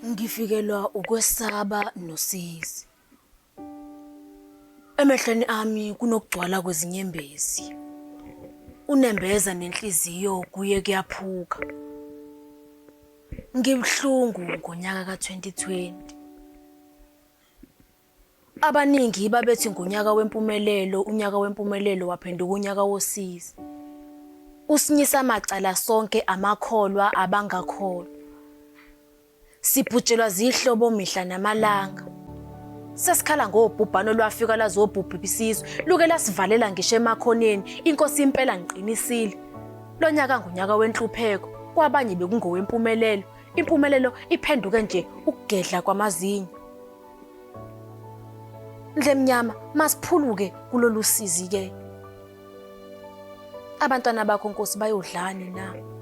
Ngifikelwa ukwesaba nosizi. Emehlweni ami kunokugcwala kwezinyembezi. Unembeza nenhliziyo kuye kuyaphuka. Ngibhlungu ngonyaka ka-2020. Abaningi babethi ngonyaka wempumelelo, unyaka wempumelelo waphenduka unyaka wosizi. Usinyisa amacala sonke amakholwa abangakholwa. Sibhujelwa zihlobo mihla namalanga. Sesikhala ngobhubhano lwafika lazobhubha isizwe, luke lasivalela ngisho emakhoneni, inkosi impela ngiqinisile. Lo nyaka ngonyaka wenhlupheko, kwabanye bekungowempumelelo, impumelelo iphenduke nje ukugedla kwamazinyo. Ndlemnyama, masiphuluke kulolu sizi ke. Abantwana bakho Nkosi bayodlani na?